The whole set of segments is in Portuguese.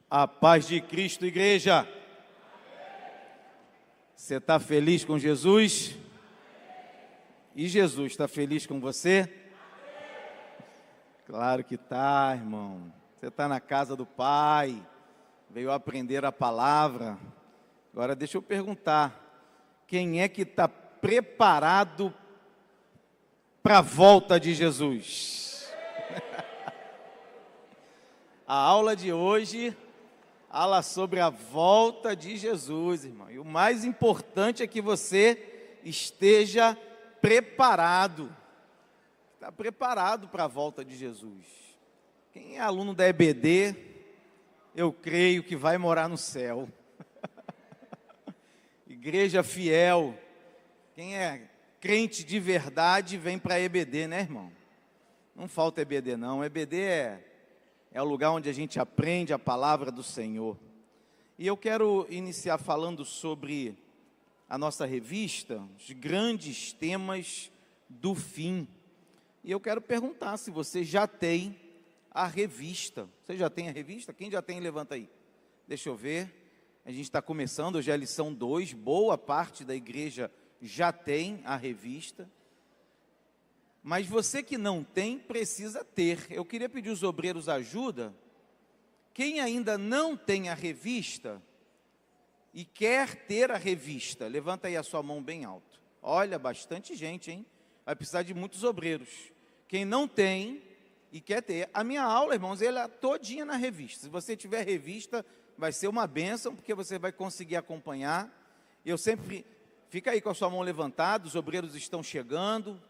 A paz de Cristo, igreja. Você está feliz com Jesus? E Jesus está feliz com você? Claro que está, irmão. Você está na casa do Pai, veio aprender a palavra. Agora deixa eu perguntar, quem é que está preparado para a volta de Jesus? A aula de hoje fala sobre a volta de Jesus, irmão. E o mais importante é que você esteja preparado. Está preparado para a volta de Jesus. Quem é aluno da EBD, eu creio que vai morar no céu. Igreja fiel. Quem é crente de verdade vem para a EBD, né, irmão? Não falta EBD, não. EBD é o lugar onde a gente aprende a palavra do Senhor. E eu quero iniciar falando sobre a nossa revista, os grandes temas do fim. E eu quero perguntar se você já tem a revista. Você já tem a revista? Quem já tem, levanta aí. Deixa eu ver. A gente está começando, hoje é a lição 2. Boa parte da igreja já tem a revista. Mas você que não tem, precisa ter. Eu queria pedir os obreiros ajuda. Quem ainda não tem a revista e quer ter a revista, levanta aí a sua mão bem alto. Olha, bastante gente, hein? Vai precisar de muitos obreiros. Quem não tem e quer ter, a minha aula, irmãos, ela é todinha na revista. Se você tiver revista, vai ser uma bênção, porque você vai conseguir acompanhar. Eu sempre, fica aí com a sua mão levantada, os obreiros estão chegando.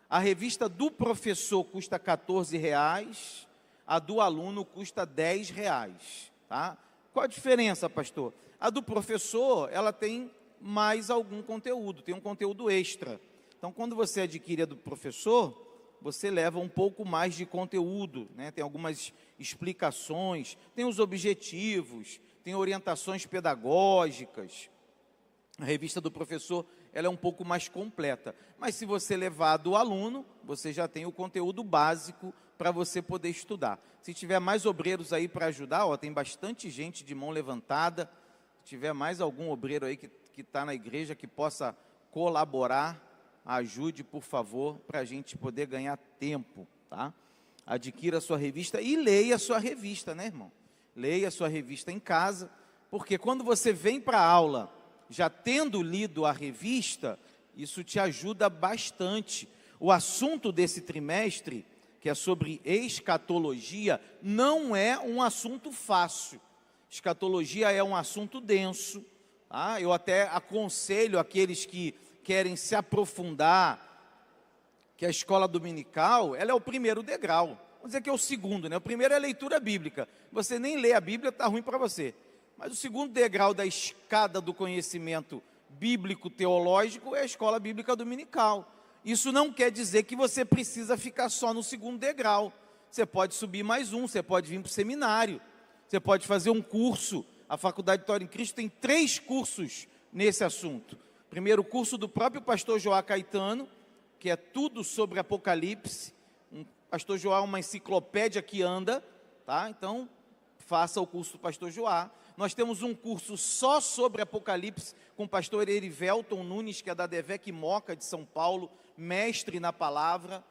A revista do professor custa R$14, a do aluno custa R$10, tá? Qual a diferença, pastor? A do professor, ela tem mais algum conteúdo, tem um conteúdo extra. Então, quando você adquire a do professor, você leva um pouco mais de conteúdo, né? Tem algumas explicações, tem os objetivos, tem orientações pedagógicas. A revista do professor, ela é um pouco mais completa. Mas se você levar a do aluno, você já tem o conteúdo básico para você poder estudar. Se tiver mais obreiros aí para ajudar, ó, tem bastante gente de mão levantada. Se tiver mais algum obreiro aí que está na igreja que possa colaborar, ajude, por favor, para a gente poder ganhar tempo, tá? Adquira a sua revista e leia a sua revista, né, irmão? Leia a sua revista em casa, porque quando você vem para a aula já tendo lido a revista, isso te ajuda bastante. O assunto desse trimestre, que é sobre escatologia, não é um assunto fácil. Escatologia é um assunto denso, tá? Eu até aconselho aqueles que querem se aprofundar, que a escola dominical, ela é o primeiro degrau. Vamos dizer que é o segundo, né? O primeiro é a leitura bíblica. Você nem lê a Bíblia, está ruim para você. Mas o segundo degrau da escada do conhecimento bíblico-teológico é a escola bíblica dominical. Isso não quer dizer que você precisa ficar só no segundo degrau. Você pode subir mais um, você pode vir para o seminário, você pode fazer um curso. A Faculdade Vitória em Cristo tem 3 cursos nesse assunto. Primeiro curso do próprio pastor Joá Caetano, que é tudo sobre Apocalipse. Pastor Joá é uma enciclopédia que anda, tá? Então, faça o curso do pastor Joá. Nós temos um curso só sobre Apocalipse com o pastor Erivelton Nunes, que é da Devec Moca de São Paulo, mestre na palavra,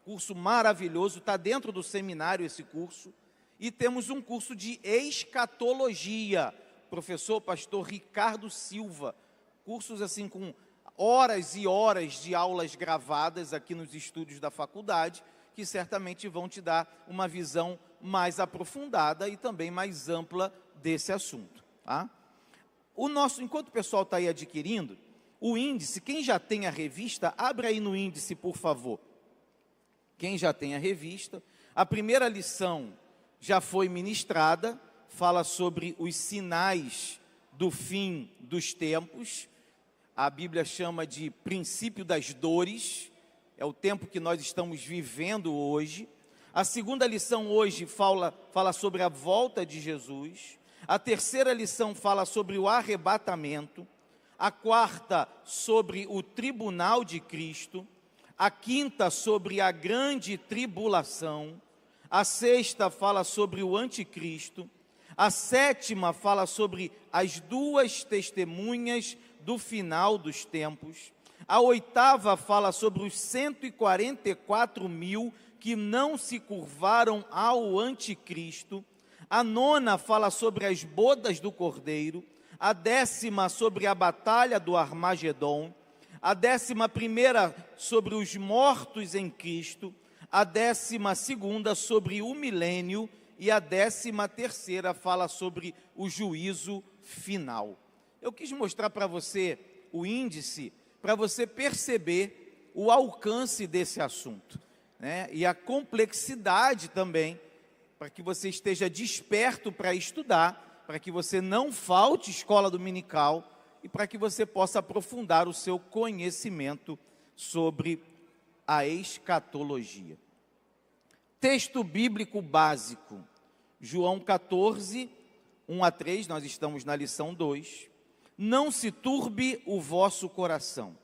curso maravilhoso, está dentro do seminário esse curso. E temos um curso de escatologia, professor pastor Ricardo Silva, cursos assim com horas e horas de aulas gravadas aqui nos estúdios da faculdade, que certamente vão te dar uma visão mais aprofundada e também mais ampla desse assunto, tá? Enquanto o pessoal está aí adquirindo, o índice, quem já tem a revista, abre aí no índice, por favor. Quem já tem a revista, a primeira lição já foi ministrada, fala sobre os sinais do fim dos tempos. A Bíblia chama de princípio das dores, é o tempo que nós estamos vivendo hoje. A segunda lição hoje fala sobre a volta de Jesus. A terceira lição fala sobre o arrebatamento. A quarta, sobre o tribunal de Cristo. A quinta, sobre a grande tribulação. A sexta fala sobre o anticristo. A sétima fala sobre as duas testemunhas do final dos tempos. A oitava fala sobre os 144 mil que não se curvaram ao anticristo. A nona fala sobre as bodas do Cordeiro. A décima sobre a batalha do Armagedon. A 11ª sobre os mortos em Cristo. A 12ª sobre o milênio. E a 13ª fala sobre o juízo final. Eu quis mostrar para você o índice, para você perceber o alcance desse assunto, né? E a complexidade também, para que você esteja desperto para estudar, para que você não falte escola dominical e para que você possa aprofundar o seu conhecimento sobre a escatologia. Texto bíblico básico, João 14, 1 a 3, nós estamos na lição 2. Não se turbe o vosso coração.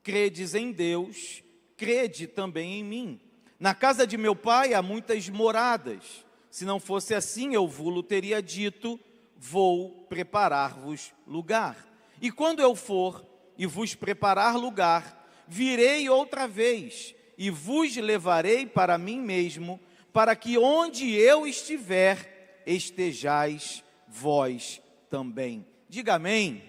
Credes em Deus, crede também em mim. Na casa de meu pai há muitas moradas. Se não fosse assim, eu vos teria dito, vou preparar-vos lugar. E quando eu for e vos preparar lugar, virei outra vez e vos levarei para mim mesmo, para que onde eu estiver, estejais vós também. Diga amém.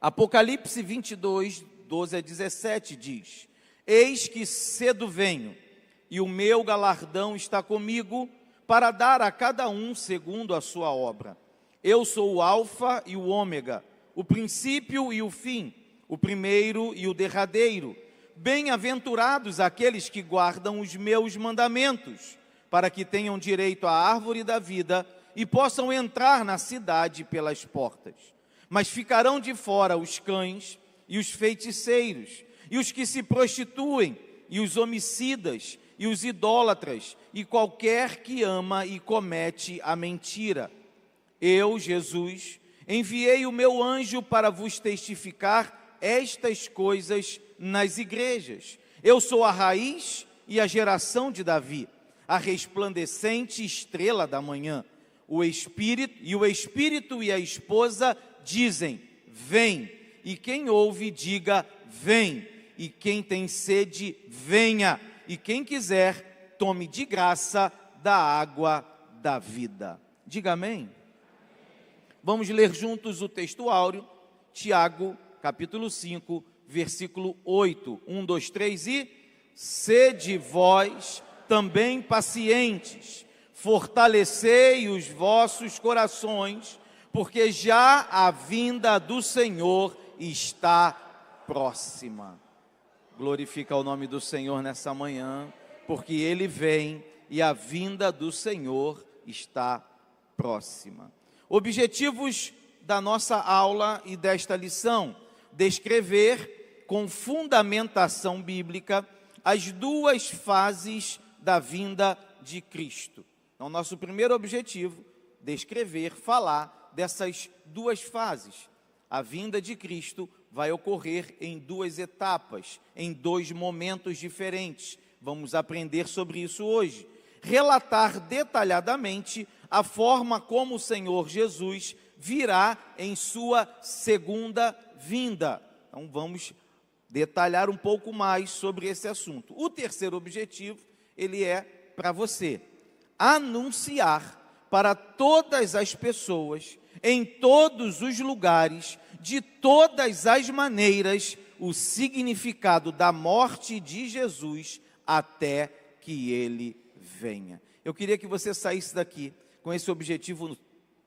Apocalipse 22, 12 a 17 diz: Eis que cedo venho, e o meu galardão está comigo, para dar a cada um segundo a sua obra. Eu sou o Alfa e o Ômega, o princípio e o fim, o primeiro e o derradeiro. Bem-aventurados aqueles que guardam os meus mandamentos, para que tenham direito à árvore da vida e possam entrar na cidade pelas portas. Mas ficarão de fora os cães e os feiticeiros, e os que se prostituem, e os homicidas, e os idólatras, e qualquer que ama e comete a mentira. Eu, Jesus, enviei o meu anjo para vos testificar estas coisas nas igrejas. Eu sou a raiz e a geração de Davi, a resplandecente estrela da manhã. O Espírito e a esposa dizem, vem. E quem ouve, diga, vem. E quem tem sede, venha. E quem quiser, tome de graça da água da vida. Diga amém. Vamos ler juntos o texto áureo, Tiago, capítulo 5, versículo 8, 1, 2, 3 e... Sede vós também pacientes, fortalecei os vossos corações, porque já a vinda do Senhor está próxima. Glorifica o nome do Senhor nessa manhã, porque Ele vem e a vinda do Senhor está próxima. Objetivos da nossa aula e desta lição: descrever com fundamentação bíblica as duas fases da vinda de Cristo. Então, nosso primeiro objetivo, descrever, falar dessas duas fases. A vinda de Cristo vai ocorrer em duas etapas, em dois momentos diferentes. Vamos aprender sobre isso hoje. Relatar detalhadamente a forma como o Senhor Jesus virá em sua segunda vinda. Então, vamos detalhar um pouco mais sobre esse assunto. O terceiro objetivo, ele é para você: anunciar para todas as pessoas, em todos os lugares, de todas as maneiras, o significado da morte de Jesus até que Ele venha. Eu queria que você saísse daqui com esse objetivo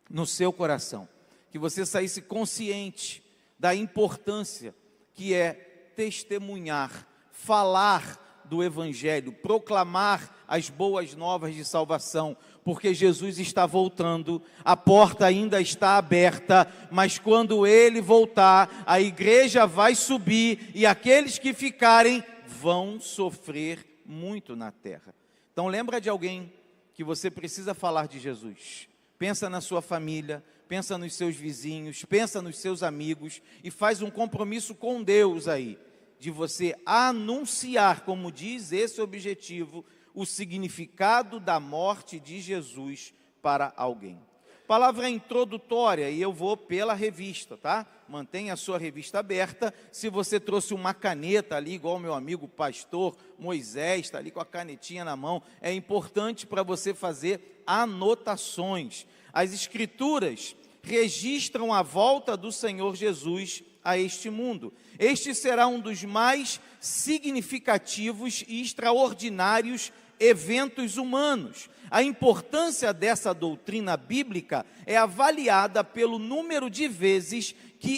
no seu coração, que você saísse consciente da importância que é testemunhar, falar do Evangelho, proclamar as boas novas de salvação, porque Jesus está voltando, a porta ainda está aberta, mas quando Ele voltar, a igreja vai subir e aqueles que ficarem vão sofrer muito na terra. Então lembra de alguém que você precisa falar de Jesus. Pensa na sua família, pensa nos seus vizinhos, pensa nos seus amigos e faz um compromisso com Deus aí, de você anunciar, como diz esse objetivo, o significado da morte de Jesus para alguém. Palavra introdutória, e eu vou pela revista, tá? Mantenha a sua revista aberta. Se você trouxe uma caneta ali, igual o meu amigo pastor Moisés, está ali com a canetinha na mão, é importante para você fazer anotações. As Escrituras registram a volta do Senhor Jesus a este mundo. Este será um dos mais significativos e extraordinários eventos humanos. A importância dessa doutrina bíblica é avaliada pelo número de vezes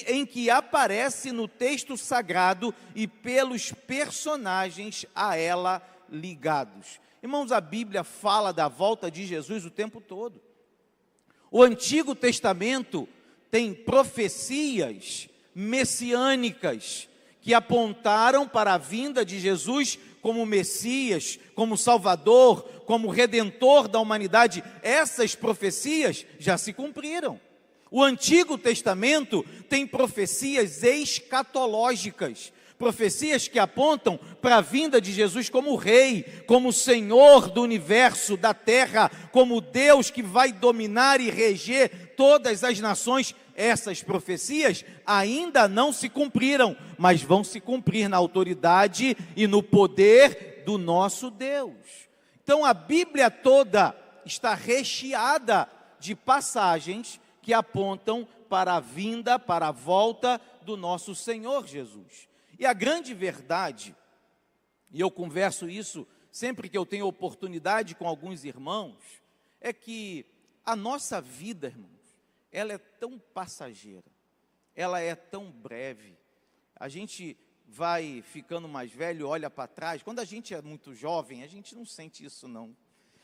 em que aparece no texto sagrado e pelos personagens a ela ligados. Irmãos, a Bíblia fala da volta de Jesus o tempo todo. O Antigo Testamento tem profecias messiânicas que apontaram para a vinda de Jesus como Messias, como Salvador, como Redentor da humanidade. Essas profecias já se cumpriram. O Antigo Testamento tem profecias escatológicas, profecias que apontam para a vinda de Jesus como Rei, como Senhor do universo, da terra, como Deus que vai dominar e reger todas as nações. Essas profecias ainda não se cumpriram, mas vão se cumprir na autoridade e no poder do nosso Deus. Então a Bíblia toda está recheada de passagens que apontam para a vinda, para a volta do nosso Senhor Jesus. E a grande verdade, e eu converso isso sempre que eu tenho oportunidade com alguns irmãos, é que a nossa vida, irmãos, ela é tão passageira, ela é tão breve. A gente vai ficando mais velho, olha para trás. Quando a gente é muito jovem, a gente não sente isso não.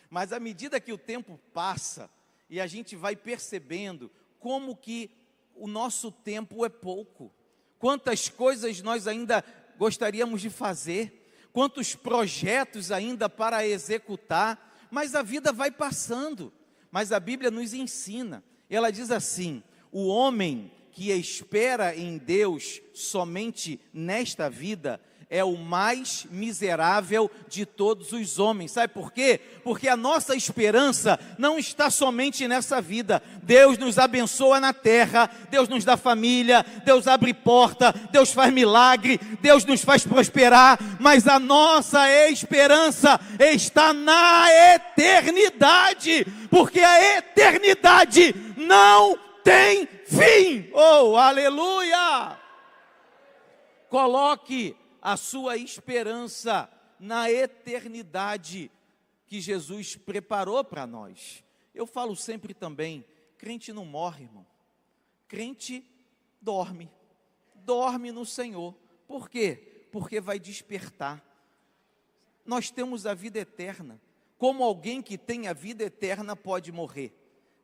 Mas à medida que o tempo passa e a gente vai percebendo como que o nosso tempo é pouco, quantas coisas nós ainda gostaríamos de fazer, quantos projetos ainda para executar, mas a vida vai passando. Mas a Bíblia nos ensina. Ela diz assim: o homem que espera em Deus somente nesta vida é o mais miserável de todos os homens. Sabe por quê? Porque a nossa esperança não está somente nessa vida. Deus nos abençoa na terra, Deus nos dá família, Deus abre porta, Deus faz milagre, Deus nos faz prosperar, mas a nossa esperança está na eternidade, porque a eternidade não tem fim. Oh, aleluia! Coloque a sua esperança na eternidade que Jesus preparou para nós. Eu falo sempre também, crente não morre, irmão. Crente dorme no Senhor. Por quê? Porque vai despertar. Nós temos a vida eterna. Como alguém que tem a vida eterna pode morrer?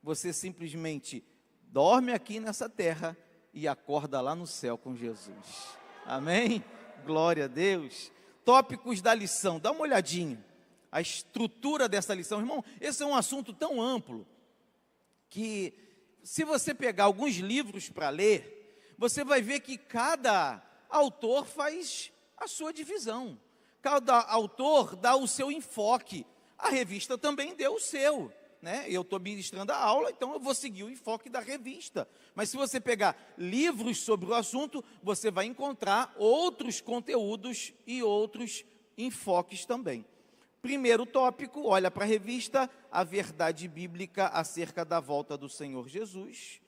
Você simplesmente dorme aqui nessa terra e acorda lá no céu com Jesus. Amém? Glória a Deus. Tópicos da lição, dá uma olhadinha. A estrutura dessa lição, irmão, esse é um assunto tão amplo, que se você pegar alguns livros para ler, você vai ver que cada autor faz a sua divisão. Cada autor dá o seu enfoque. A revista também deu o seu. Eu estou ministrando a aula, então eu vou seguir o enfoque da revista. Mas se você pegar livros sobre o assunto, você vai encontrar outros conteúdos e outros enfoques também. Primeiro tópico, olha para a revista, a verdade bíblica acerca da volta do Senhor Jesus.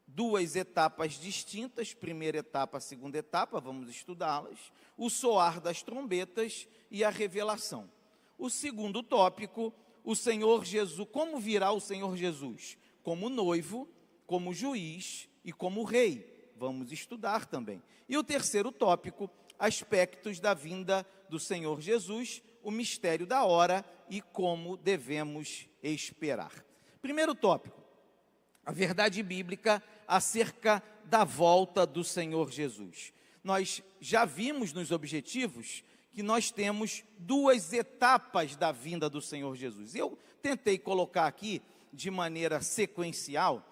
Duas etapas distintas, primeira etapa, segunda etapa, vamos estudá-las. O soar das trombetas e a revelação. O segundo tópico, o Senhor Jesus, como virá o Senhor Jesus? Como noivo, como juiz e como rei. Vamos estudar também. E o terceiro tópico, aspectos da vinda do Senhor Jesus, o mistério da hora e como devemos esperar. Primeiro tópico, a verdade bíblica acerca da volta do Senhor Jesus. Nós já vimos nos objetivos que nós temos duas etapas da vinda do Senhor Jesus. Eu tentei colocar aqui de maneira sequencial,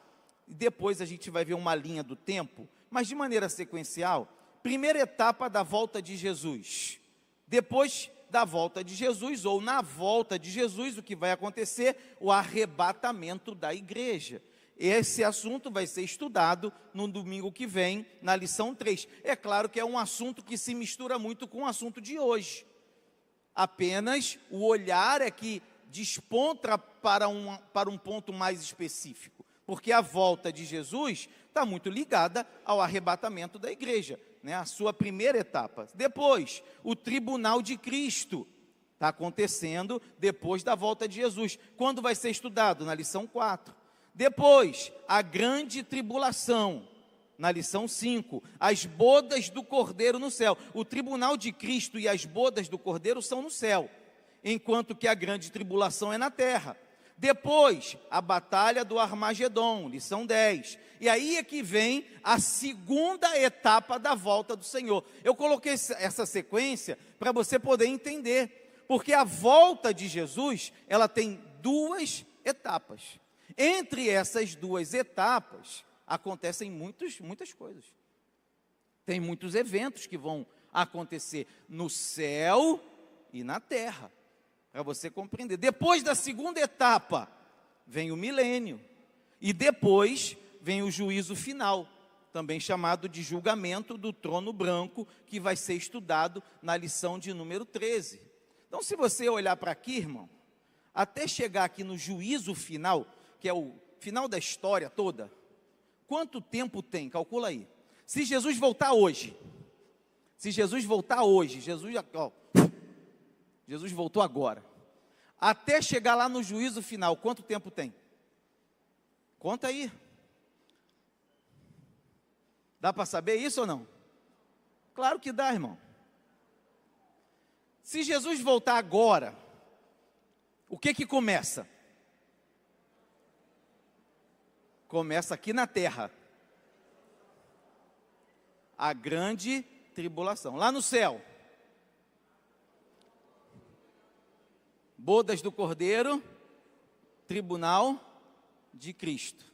e depois a gente vai ver uma linha do tempo, mas de maneira sequencial, primeira etapa da volta de Jesus, depois da volta de Jesus, ou na volta de Jesus, o que vai acontecer? O arrebatamento da igreja. Esse assunto vai ser estudado no domingo que vem, na lição 3. É claro que é um assunto que se mistura muito com o assunto de hoje. Apenas o olhar é que desponta para um ponto mais específico, porque a volta de Jesus está muito ligada ao arrebatamento da igreja, né? A sua primeira etapa. Depois, o tribunal de Cristo está acontecendo depois da volta de Jesus. Quando vai ser estudado? Na lição 4. Depois, a grande tribulação, na lição 5, as bodas do Cordeiro no céu. O tribunal de Cristo e as bodas do Cordeiro são no céu, enquanto que a grande tribulação é na terra. Depois, a batalha do Armagedon, lição 10. E aí é que vem a segunda etapa da volta do Senhor. Eu coloquei essa sequência para você poder entender, porque a volta de Jesus, ela tem duas etapas. Entre essas duas etapas, acontecem muitas coisas. Tem muitos eventos que vão acontecer no céu e na terra, para você compreender. Depois da segunda etapa, vem o milênio. E depois vem o juízo final, também chamado de julgamento do trono branco, que vai ser estudado na lição de número 13. Então, se você olhar para aqui, irmão, até chegar aqui no juízo final, que é o final da história toda, quanto tempo tem? Calcula aí. Se Jesus voltar hoje, Jesus voltou agora, até chegar lá no juízo final, quanto tempo tem? Conta aí. Dá para saber isso ou não? Claro que dá, irmão. Se Jesus voltar agora, o que começa? Começa aqui na terra. A grande tribulação. Lá no céu. Bodas do Cordeiro, tribunal de Cristo.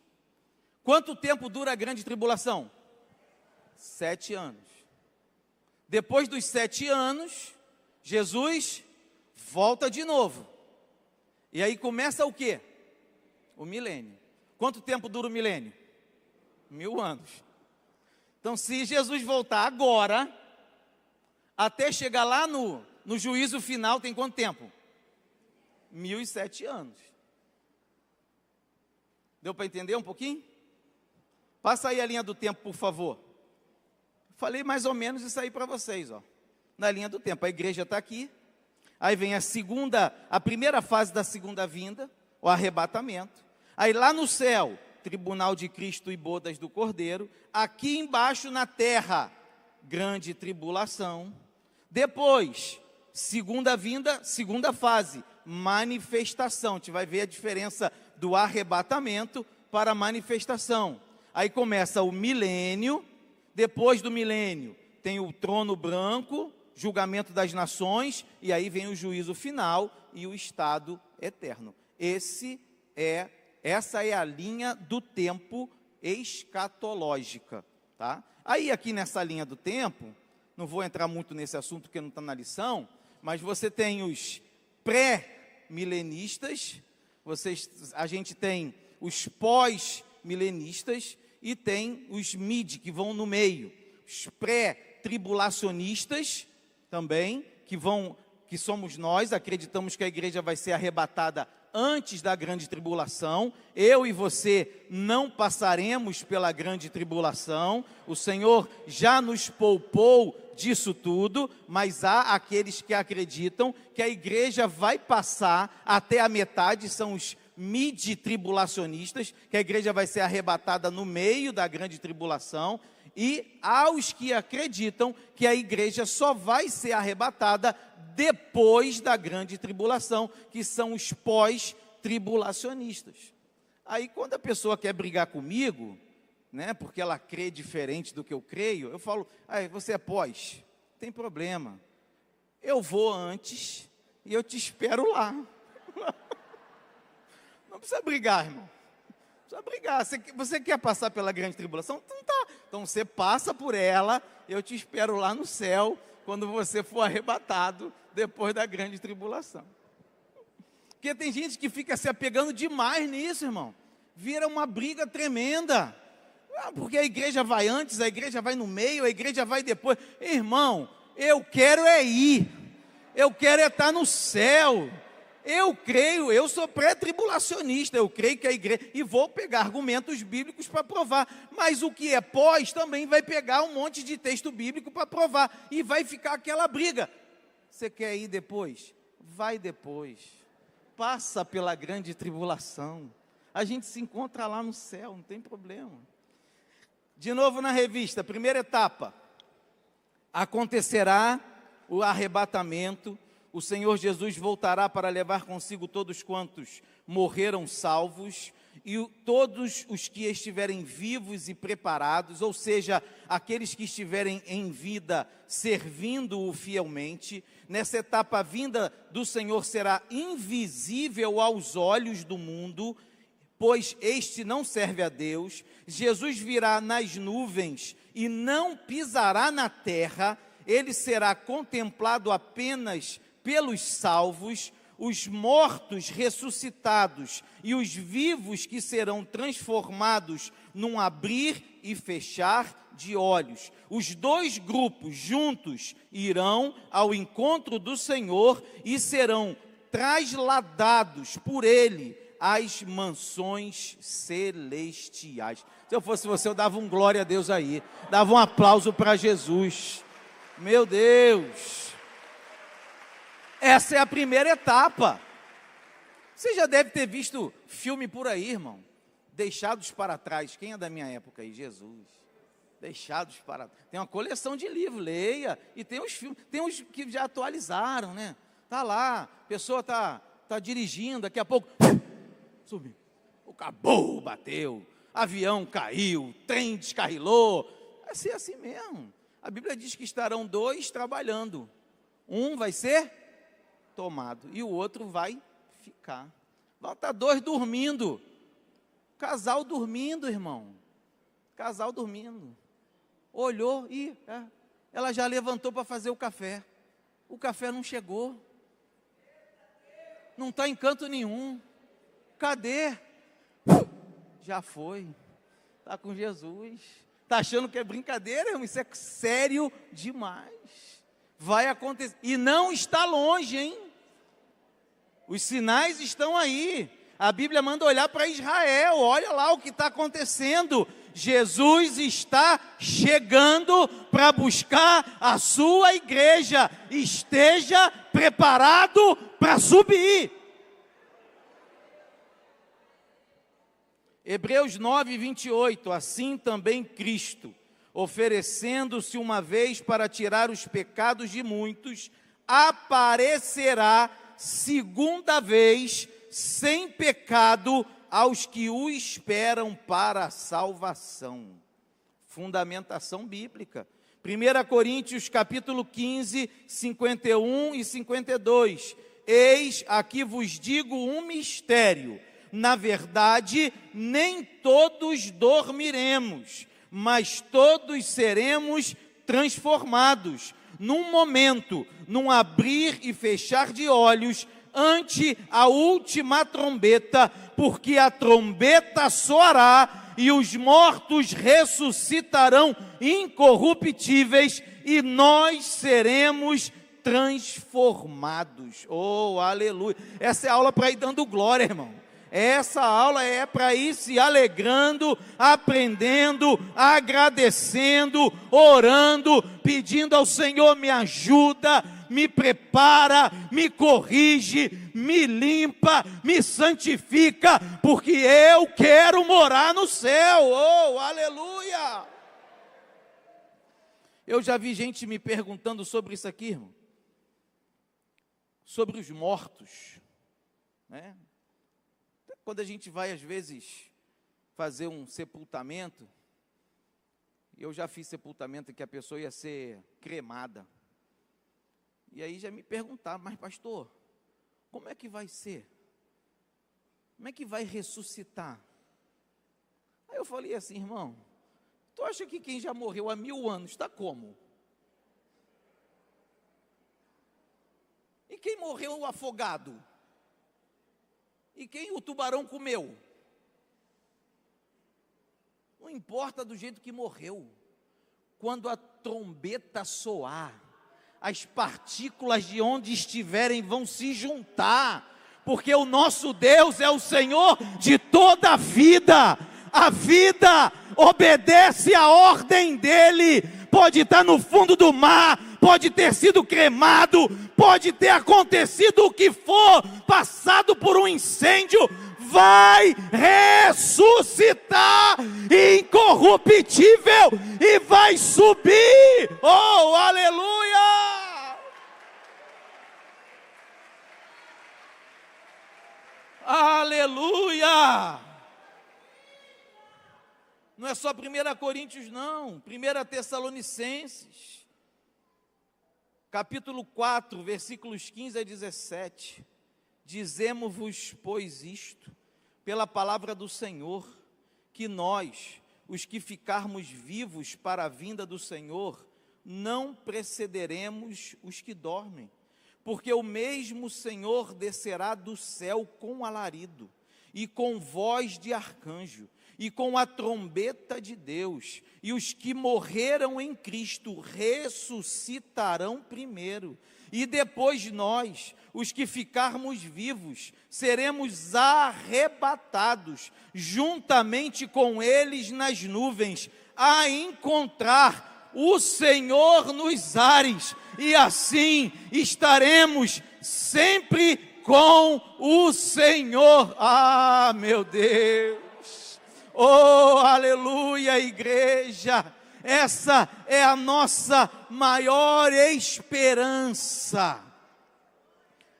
Quanto tempo dura a grande tribulação? 7 anos. Depois dos 7 anos, Jesus volta de novo. E aí começa o quê? O milênio. Quanto tempo dura o milênio? 1000 anos. Então, se Jesus voltar agora, até chegar lá no juízo final, tem quanto tempo? 1007 anos. Deu para entender um pouquinho? Passa aí a linha do tempo, por favor. Falei mais ou menos isso aí para vocês, ó. Na linha do tempo, a igreja está aqui. Aí vem a primeira fase da segunda vinda, o arrebatamento. Aí lá no céu, tribunal de Cristo e bodas do Cordeiro. Aqui embaixo na terra, grande tribulação. Depois, segunda vinda, segunda fase, manifestação. A gente vai ver a diferença do arrebatamento para a manifestação. Aí começa o milênio. Depois do milênio, tem o trono branco, julgamento das nações, e aí vem o juízo final e o estado eterno. Essa é a linha do tempo escatológica, tá? Aí aqui nessa linha do tempo, não vou entrar muito nesse assunto porque não está na lição, mas você tem os pré-milenistas, a gente tem os pós-milenistas e tem os mid, que vão no meio, os pré-tribulacionistas também, que somos nós, acreditamos que a igreja vai ser arrebatada antes da grande tribulação. Eu e você não passaremos pela grande tribulação, o Senhor já nos poupou disso tudo, mas há aqueles que acreditam que a igreja vai passar até a metade, são os mid-tribulacionistas, que a igreja vai ser arrebatada no meio da grande tribulação, e aos que acreditam que a igreja só vai ser arrebatada depois da grande tribulação, que são os pós-tribulacionistas. Aí quando a pessoa quer brigar comigo, né, porque ela crê diferente do que eu creio, eu falo, você é pós, tem problema, eu vou antes e eu te espero lá. Não precisa brigar, irmão. Não precisa brigar. Você quer passar pela grande tribulação? Então tá. Então você passa por ela, eu te espero lá no céu quando você for arrebatado depois da grande tribulação. Porque tem gente que fica se apegando demais nisso, irmão. Vira uma briga tremenda. Porque a igreja vai antes, a igreja vai no meio, a igreja vai depois. Irmão, eu quero é ir. Eu quero é estar no céu. Eu creio, eu sou pré-tribulacionista, eu creio que a igreja, e vou pegar argumentos bíblicos para provar, mas o que é pós também vai pegar um monte de texto bíblico para provar, e vai ficar aquela briga. Você quer ir depois? Vai depois, passa pela grande tribulação, a gente se encontra lá no céu, não tem problema. De novo na revista, primeira etapa, acontecerá o arrebatamento. O Senhor Jesus voltará para levar consigo todos quantos morreram salvos e todos os que estiverem vivos e preparados, ou seja, aqueles que estiverem em vida servindo-o fielmente. Nessa etapa, a vinda do Senhor será invisível aos olhos do mundo, pois este não serve a Deus. Jesus virá nas nuvens e não pisará na terra, ele será contemplado apenas pelos salvos, os mortos ressuscitados e os vivos que serão transformados num abrir e fechar de olhos. Os dois grupos juntos irão ao encontro do Senhor e serão trasladados por Ele às mansões celestiais. Se eu fosse você, eu dava um glória a Deus aí, dava um aplauso para Jesus. Meu Deus! Essa é a primeira etapa. Você já deve ter visto filme por aí, irmão. Deixados para trás. Quem é da minha época aí? Jesus. Deixados para trás. Tem uma coleção de livros, leia. E tem os filmes, tem uns que já atualizaram, né? Tá lá, a pessoa tá dirigindo, daqui a pouco subiu. O cabou, bateu. Avião caiu, trem descarrilou. Vai ser assim mesmo. A Bíblia diz que estarão dois trabalhando. Um vai ser tomado e o outro vai ficar. Lá está dois dormindo, casal dormindo, irmão, casal dormindo, olhou e ela já levantou para fazer o café não chegou, não está em canto nenhum, cadê? Já foi, está com Jesus, está achando que é brincadeira, irmão? Isso é sério demais. Vai acontecer, e não está longe, hein? Os sinais estão aí. A Bíblia manda olhar para Israel, olha lá o que está acontecendo. Jesus está chegando para buscar a sua igreja. Esteja preparado para subir. Hebreus 9, 28, assim também Cristo, oferecendo-se uma vez para tirar os pecados de muitos, aparecerá segunda vez, sem pecado, aos que o esperam para a salvação. Fundamentação bíblica. 1 Coríntios capítulo 15, 51 e 52. Eis, aqui vos digo um mistério. Na verdade, nem todos dormiremos, mas todos seremos transformados, num momento, num abrir e fechar de olhos, ante a última trombeta, porque a trombeta soará e os mortos ressuscitarão incorruptíveis e nós seremos transformados. Oh, aleluia! Essa é a aula para ir dando glória, irmão. Essa aula é para ir se alegrando, aprendendo, agradecendo, orando, pedindo ao Senhor: me ajuda, me prepara, me corrige, me limpa, me santifica, porque eu quero morar no céu. Oh, aleluia! Eu já vi gente me perguntando sobre isso aqui, irmão, sobre os mortos, né? Quando a gente vai, às vezes, fazer um sepultamento, eu já fiz sepultamento que a pessoa ia ser cremada. E aí já me perguntaram: mas pastor, como é que vai ser? Como é que vai ressuscitar? Aí eu falei assim: irmão, tu acha que quem já morreu há 1000 anos está como? quem morreu afogado? E quem o tubarão comeu? Não importa do jeito que morreu. Quando a trombeta soar, as partículas de onde estiverem vão se juntar, porque o nosso Deus é o Senhor de toda a vida. A vida obedece à ordem dEle. Pode estar no fundo do mar, pode ter sido cremado, pode ter acontecido o que for, passado por um incêndio, vai ressuscitar incorruptível e vai subir. Oh, aleluia! Aleluia! Não é só 1 Coríntios não, 1 Tessalonicenses, capítulo 4, versículos 15 a 17, dizemos-vos, pois, isto, pela palavra do Senhor, que nós, os que ficarmos vivos para a vinda do Senhor, não precederemos os que dormem, porque o mesmo Senhor descerá do céu com alarido, e com voz de arcanjo, e com a trombeta de Deus, e os que morreram em Cristo ressuscitarão primeiro, e depois nós, os que ficarmos vivos, seremos arrebatados, juntamente com eles nas nuvens, a encontrar o Senhor nos ares, e assim estaremos sempre com o Senhor. Ah, meu Deus! Oh, aleluia, igreja! Essa é a nossa maior esperança.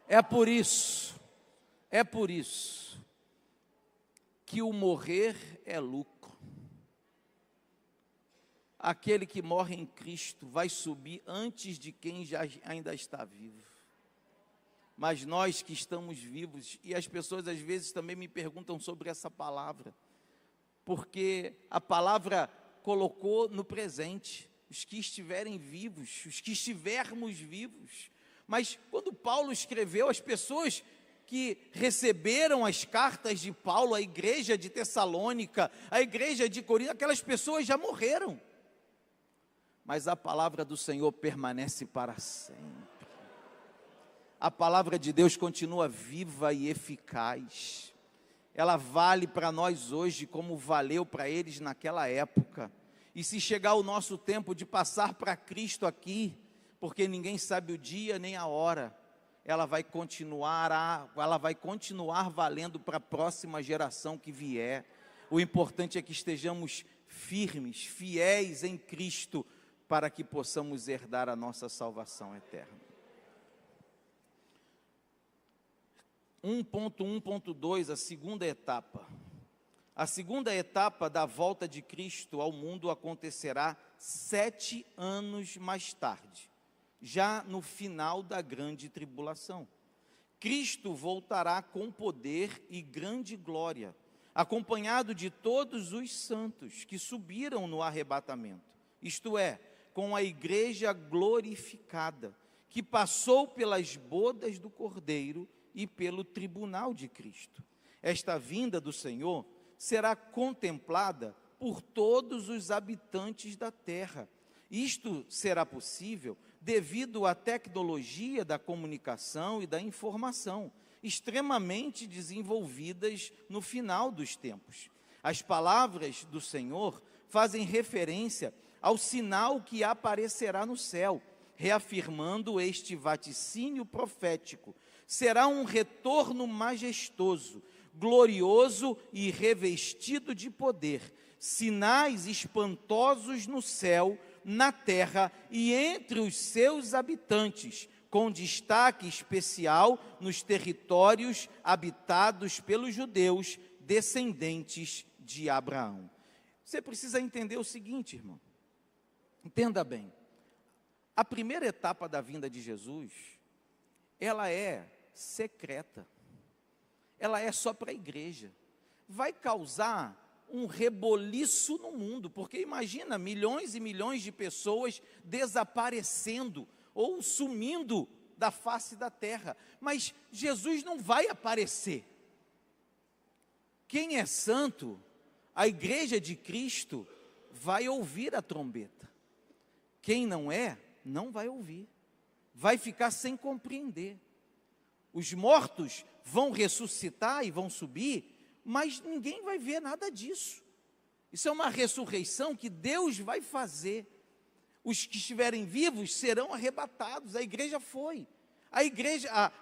É por isso que o morrer é lucro. Aquele que morre em Cristo vai subir antes de quem ainda está vivo. Mas nós que estamos vivos, e as pessoas às vezes também me perguntam sobre essa palavra, porque a palavra colocou no presente, os que estiverem vivos, os que estivermos vivos. Mas quando Paulo escreveu, as pessoas que receberam as cartas de Paulo, a igreja de Tessalônica, a igreja de Corinto, aquelas pessoas já morreram. Mas a palavra do Senhor permanece para sempre. A palavra de Deus continua viva e eficaz. Ela vale para nós hoje como valeu para eles naquela época. E se chegar o nosso tempo de passar para Cristo aqui, porque ninguém sabe o dia nem a hora, ela vai continuar valendo para a próxima geração que vier. O importante é que estejamos firmes, fiéis em Cristo, para que possamos herdar a nossa salvação eterna. 1.1.2, a segunda etapa. A segunda etapa da volta de Cristo ao mundo acontecerá 7 anos mais tarde, já no final da grande tribulação. Cristo voltará com poder e grande glória, acompanhado de todos os santos que subiram no arrebatamento, isto é, com a igreja glorificada, que passou pelas bodas do Cordeiro e pelo tribunal de Cristo. Esta vinda do Senhor será contemplada por todos os habitantes da terra. Isto será possível devido à tecnologia da comunicação e da informação, extremamente desenvolvidas no final dos tempos. As palavras do Senhor fazem referência ao sinal que aparecerá no céu, reafirmando este vaticínio profético. Será um retorno majestoso, glorioso e revestido de poder, sinais espantosos no céu, na terra e entre os seus habitantes, com destaque especial nos territórios habitados pelos judeus, descendentes de Abraão. Você precisa entender o seguinte, irmão. Entenda bem. A primeira etapa da vinda de Jesus, ela é secreta. Ela é só para a igreja. Vai causar um reboliço no mundo, porque imagina milhões e milhões de pessoas desaparecendo ou sumindo da face da terra. Mas Jesus não vai aparecer. Quem é santo, a igreja de Cristo, vai ouvir a trombeta. Quem não é, não vai ouvir. Vai ficar sem compreender. Os mortos vão ressuscitar e vão subir, mas ninguém vai ver nada disso. Isso é uma ressurreição que Deus vai fazer. Os que estiverem vivos serão arrebatados. A igreja foi.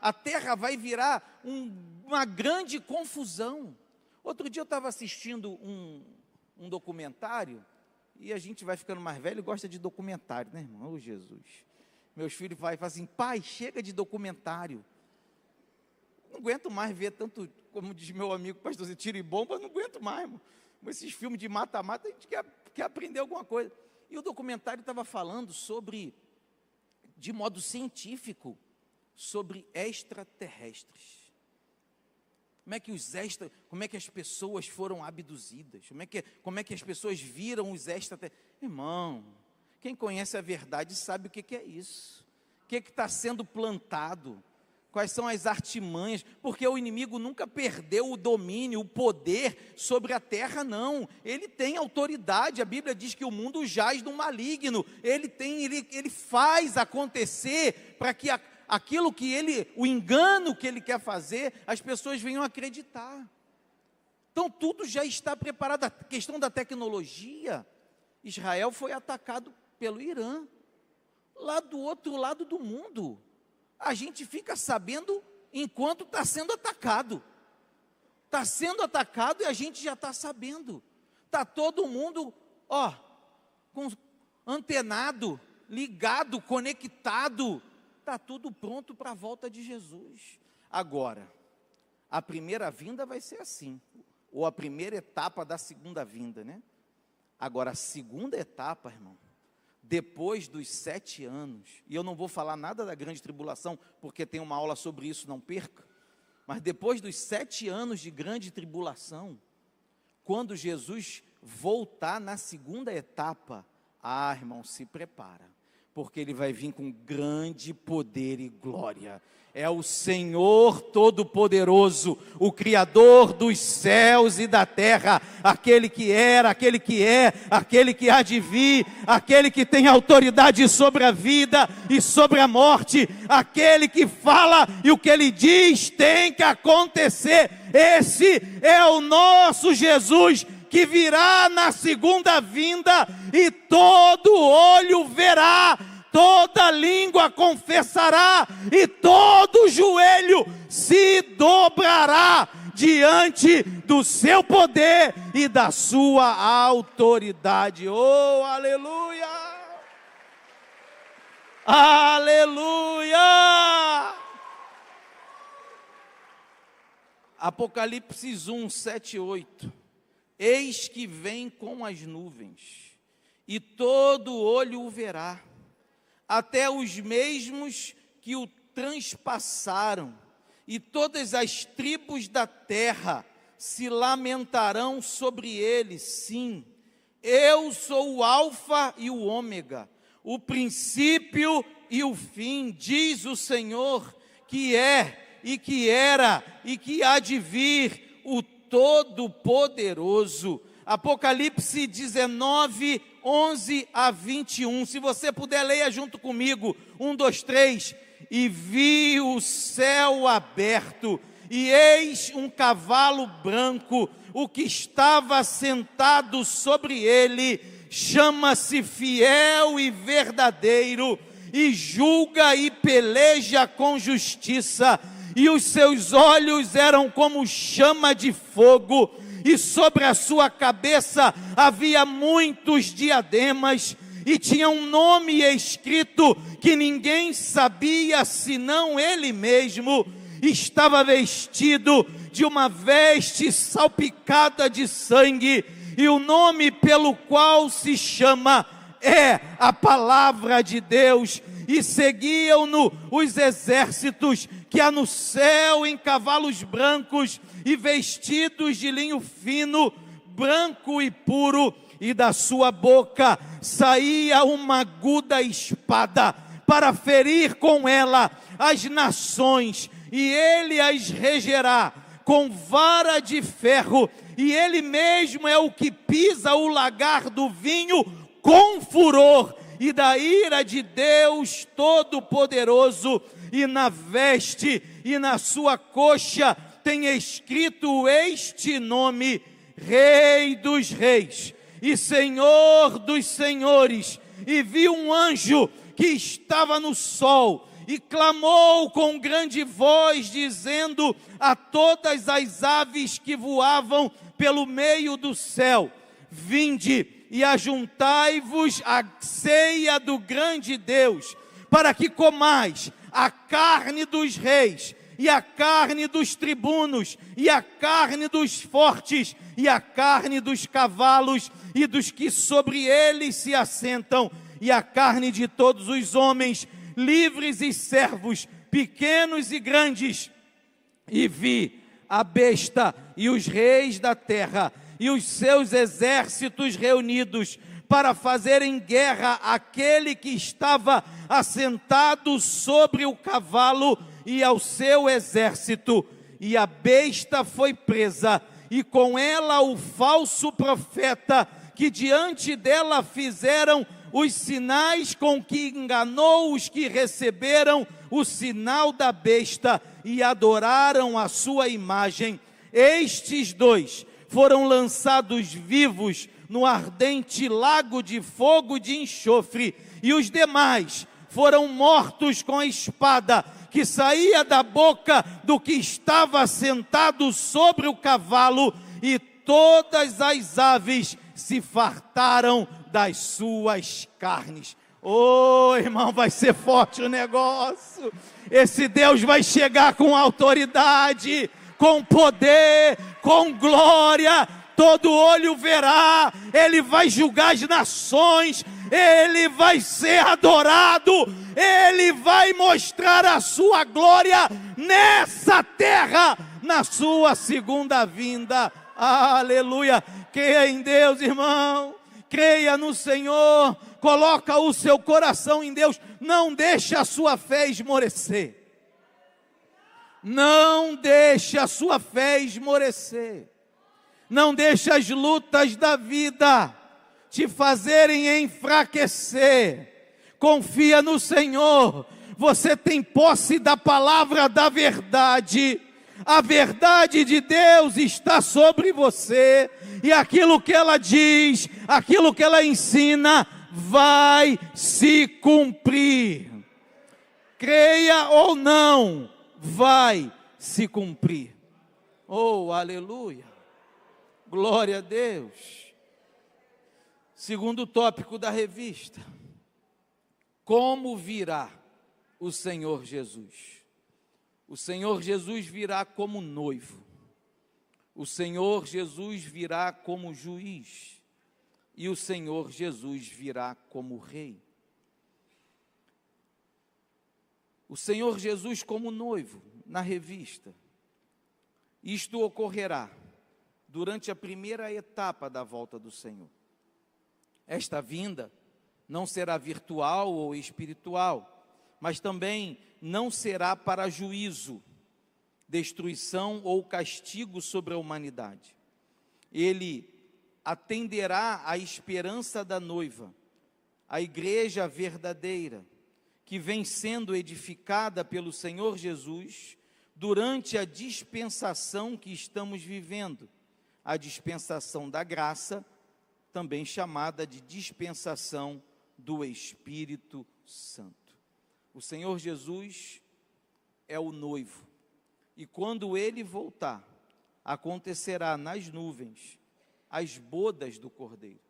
A terra vai virar uma grande confusão. Outro dia eu estava assistindo um documentário, e a gente vai ficando mais velho e gosta de documentário, né, irmão? Oh, Jesus. Meus filhos falam assim: pai, chega de documentário. Não aguento mais ver tanto, como diz meu amigo pastor, tiro e bomba, não aguento mais, irmão. Esses filmes de mata-mata, a gente quer aprender alguma coisa. E o documentário estava falando sobre, de modo científico, sobre extraterrestres. Como é que as pessoas foram abduzidas? Como é que as pessoas viram os extraterrestres? Irmão, quem conhece a verdade sabe o que é isso. O que está sendo plantado? Quais são as artimanhas? Porque o inimigo nunca perdeu o domínio, o poder sobre a terra, não. Ele tem autoridade. A Bíblia diz que o mundo jaz do maligno. Ele faz acontecer para que aquilo o engano que ele quer fazer, as pessoas venham acreditar. Então tudo já está preparado. A questão da tecnologia, Israel foi atacado pelo Irã, lá do outro lado do mundo. A gente fica sabendo enquanto está sendo atacado. Está sendo atacado e a gente já está sabendo. Está todo mundo, antenado, ligado, conectado. Está tudo pronto para a volta de Jesus. Agora, a primeira vinda vai ser assim, ou a primeira etapa da segunda vinda, né? Agora, a segunda etapa, irmão, depois dos 7 anos, e eu não vou falar nada da grande tribulação, porque tem uma aula sobre isso, não perca, mas depois dos 7 anos de grande tribulação, quando Jesus voltar na segunda etapa, irmão, se prepara, porque ele vai vir com grande poder e glória. É o Senhor Todo-Poderoso, o Criador dos céus e da terra, aquele que era, aquele que é, aquele que há de vir, aquele que tem autoridade sobre a vida e sobre a morte, aquele que fala e o que ele diz tem que acontecer. Esse é o nosso Jesus, que virá na segunda vinda e todo olho verá, toda língua confessará e todo joelho se dobrará diante do seu poder e da sua autoridade. Oh, aleluia! Aleluia! Apocalipse 1, 7 e 8. Eis que vem com as nuvens, e todo olho o verá, até os mesmos que o transpassaram, e todas as tribos da terra se lamentarão sobre ele. Sim, eu sou o Alfa e o Ômega, o princípio e o fim, diz o Senhor, que é, e que era, e que há de vir, o Todo-Poderoso. Apocalipse 19, 11 a 21, se você puder, leia junto comigo, 1, 2, 3, e vi o céu aberto, e eis um cavalo branco, o que estava sentado sobre ele, chama-se Fiel e Verdadeiro, e julga e peleja com justiça, e os seus olhos eram como chama de fogo, e sobre a sua cabeça havia muitos diademas, e tinha um nome escrito que ninguém sabia senão ele mesmo. Estava vestido de uma veste salpicada de sangue, e o nome pelo qual se chama é a Palavra de Deus. E seguiam-no os exércitos que há no céu em cavalos brancos e vestidos de linho fino, branco e puro, e da sua boca saía uma aguda espada, para ferir com ela as nações, e ele as regerá com vara de ferro, e ele mesmo é o que pisa o lagar do vinho com furor, e da ira de Deus Todo-Poderoso, e na veste e na sua coxa tem escrito este nome: Rei dos Reis e Senhor dos Senhores. E vi um anjo que estava no sol, e clamou com grande voz, dizendo a todas as aves que voavam pelo meio do céu: vinde e ajuntai-vos à ceia do grande Deus, para que comais a carne dos reis, e a carne dos tribunos, e a carne dos fortes, e a carne dos cavalos, e dos que sobre eles se assentam, e a carne de todos os homens, livres e servos, pequenos e grandes. E vi a besta e os reis da terra, e os seus exércitos reunidos, para fazerem guerra àquele que estava assentado sobre o cavalo e ao seu exército. E a besta foi presa, e com ela o falso profeta, que diante dela fizeram os sinais com que enganou os que receberam o sinal da besta e adoraram a sua imagem. Estes dois foram lançados vivos no ardente lago de fogo de enxofre, e os demais foram mortos com a espada que saía da boca do que estava sentado sobre o cavalo, e todas as aves se fartaram das suas carnes. Oh, irmão, vai ser forte o negócio. Esse Deus vai chegar com autoridade, com poder, com glória. Todo olho verá, ele vai julgar as nações, ele vai ser adorado, ele vai mostrar a sua glória nessa terra, na sua segunda vinda. Aleluia. Creia em Deus, irmão, creia no Senhor, coloca o seu coração em Deus, não deixe a sua fé esmorecer, não deixe a sua fé esmorecer. Não deixe as lutas da vida te fazerem enfraquecer. Confia no Senhor. Você tem posse da palavra da verdade. A verdade de Deus está sobre você. E aquilo que ela diz, aquilo que ela ensina, vai se cumprir. Creia ou não, vai se cumprir. Oh, aleluia. Glória a Deus. Segundo tópico da revista: como virá o Senhor Jesus? O Senhor Jesus virá como noivo. O Senhor Jesus virá como juiz. E o Senhor Jesus virá como rei. O Senhor Jesus como noivo, na revista. Isto ocorrerá durante a primeira etapa da volta do Senhor. Esta vinda não será virtual ou espiritual, mas também não será para juízo, destruição ou castigo sobre a humanidade. Ele atenderá à esperança da noiva, a igreja verdadeira, que vem sendo edificada pelo Senhor Jesus durante a dispensação que estamos vivendo, a dispensação da graça, também chamada de dispensação do Espírito Santo. O Senhor Jesus é o noivo, e quando ele voltar, acontecerá nas nuvens as bodas do Cordeiro,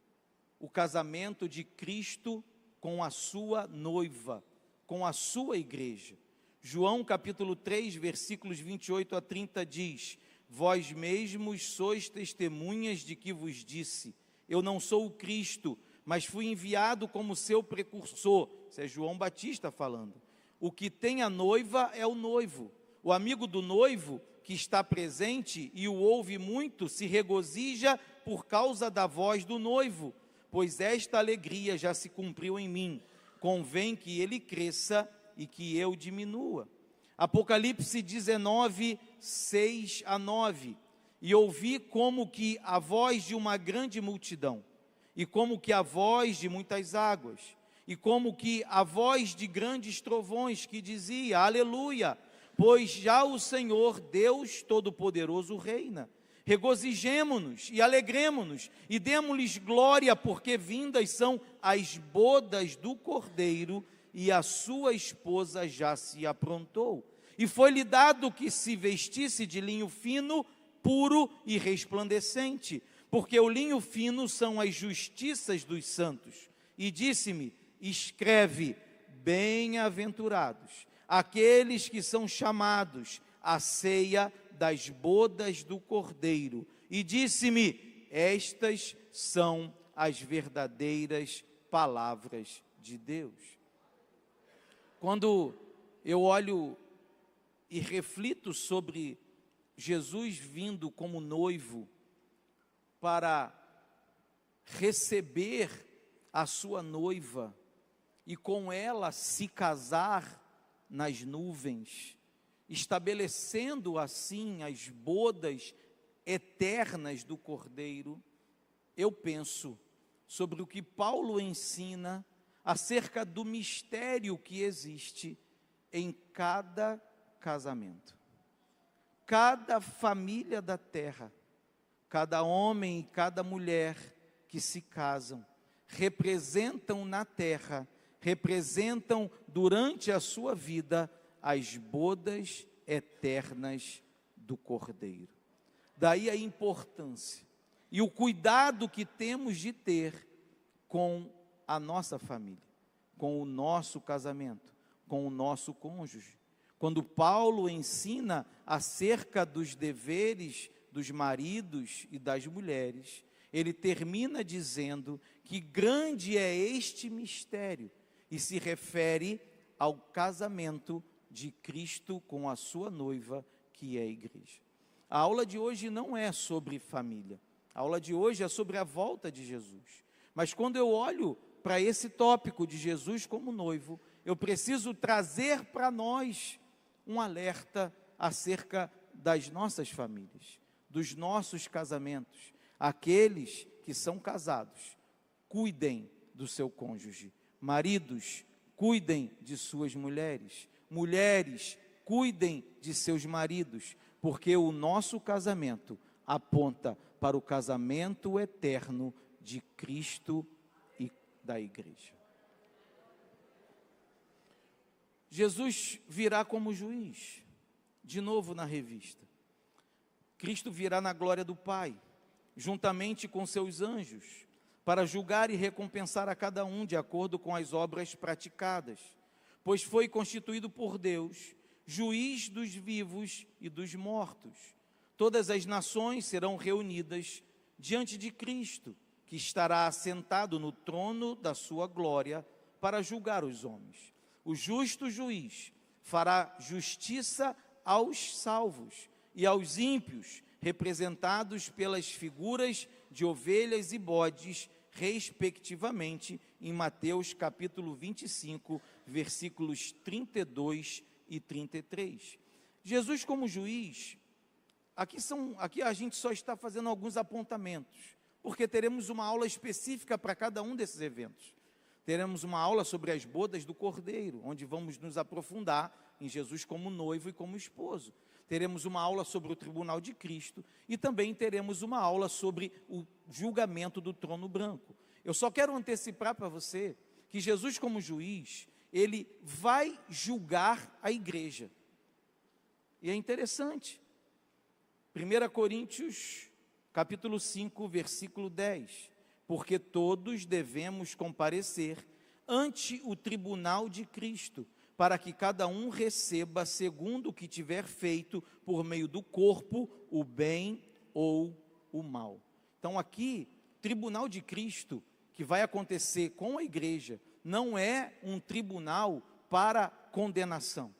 o casamento de Cristo com a sua noiva, com a sua igreja. João capítulo 3, versículos 28 a 30 diz: vós mesmos sois testemunhas de que vos disse, eu não sou o Cristo, mas fui enviado como seu precursor. Isso é João Batista falando. O que tem a noiva é o noivo. O amigo do noivo que está presente e o ouve muito, se regozija por causa da voz do noivo, pois esta alegria já se cumpriu em mim. convém que ele cresça e que eu diminua. Apocalipse 19, 6 a 9. E ouvi como que a voz de uma grande multidão, e como que a voz de muitas águas, e como que a voz de grandes trovões, que dizia: Aleluia, pois já o Senhor Deus Todo-Poderoso reina. Regozijemo-nos e alegremo-nos e demo-lhes glória, porque vindas são as bodas do Cordeiro, e a sua esposa já se aprontou. E foi-lhe dado que se vestisse de linho fino, puro e resplandecente, porque o linho fino são as justiças dos santos. E disse-me: escreve, bem-aventurados aqueles que são chamados à ceia das bodas do Cordeiro. E disse-me: estas são as verdadeiras palavras de Deus. Quando eu olho e reflito sobre Jesus vindo como noivo para receber a sua noiva e com ela se casar nas nuvens, estabelecendo assim as bodas eternas do Cordeiro, eu penso sobre o que Paulo ensina acerca do mistério que existe em cada casamento. Cada família da terra, cada homem e cada mulher que se casam, representam na terra, representam durante a sua vida as bodas eternas do Cordeiro. Daí a importância e o cuidado que temos de ter com a nossa família, com o nosso casamento, com o nosso cônjuge. Quando Paulo ensina acerca dos deveres dos maridos e das mulheres, ele termina dizendo que grande é este mistério, e se refere ao casamento de Cristo com a sua noiva, que é a igreja. A aula de hoje não é sobre família, a aula de hoje é sobre a volta de Jesus. Mas quando eu olho para esse tópico de Jesus como noivo, eu preciso trazer para nós um alerta acerca das nossas famílias, dos nossos casamentos. Aqueles que são casados, cuidem do seu cônjuge. Maridos, cuidem de suas mulheres. Mulheres, cuidem de seus maridos, porque o nosso casamento aponta para o casamento eterno de Cristo e da igreja. Jesus virá como juiz, de novo na revista. Cristo virá na glória do Pai, juntamente com seus anjos, para julgar e recompensar a cada um de acordo com as obras praticadas, pois foi constituído por Deus, juiz dos vivos e dos mortos. Todas as nações serão reunidas diante de Cristo, que estará assentado no trono da sua glória para julgar os homens. O justo juiz fará justiça aos salvos e aos ímpios, representados pelas figuras de ovelhas e bodes, respectivamente, em Mateus capítulo 25, versículos 32 e 33. Jesus como juiz, aqui a gente só está fazendo alguns apontamentos, porque teremos uma aula específica para cada um desses eventos. Teremos uma aula sobre as bodas do Cordeiro, onde vamos nos aprofundar em Jesus como noivo e como esposo. Teremos uma aula sobre o tribunal de Cristo e também teremos uma aula sobre o julgamento do trono branco. Eu só quero antecipar para você que Jesus como juiz, ele vai julgar a igreja. E é interessante. 1 Coríntios, capítulo 5, versículo 10. Porque todos devemos comparecer ante o tribunal de Cristo, para que cada um receba segundo o que tiver feito por meio do corpo, o bem ou o mal. Então aqui, tribunal de Cristo, que vai acontecer com a igreja, não é um tribunal para condenação.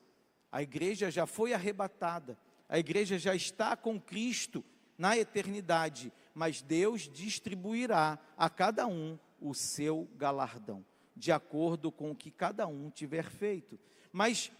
A igreja já foi arrebatada, a igreja já está com Cristo na eternidade, mas Deus distribuirá a cada um o seu galardão. de acordo com o que cada um tiver feito. Mas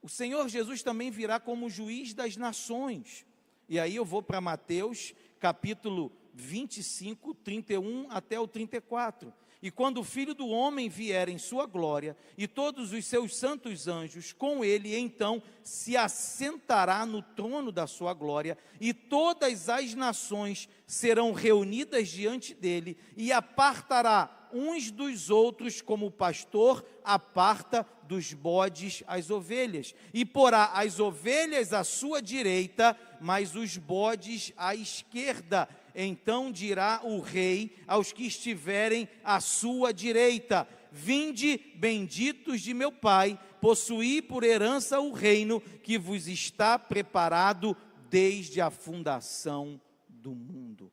o Senhor Jesus também virá como juiz das nações. E aí eu vou para Mateus, capítulo 25, 31 até o 34. E quando o Filho do Homem vier em sua glória, e todos os seus santos anjos com ele, então se assentará no trono da sua glória, e todas as nações serão reunidas diante dele, e apartará uns dos outros, como o pastor aparta dos bodes as ovelhas, e porá as ovelhas à sua direita, mas os bodes à esquerda. Então dirá o rei aos que estiverem à sua direita: vinde, benditos de meu Pai, possuí por herança o reino que vos está preparado desde a fundação do mundo.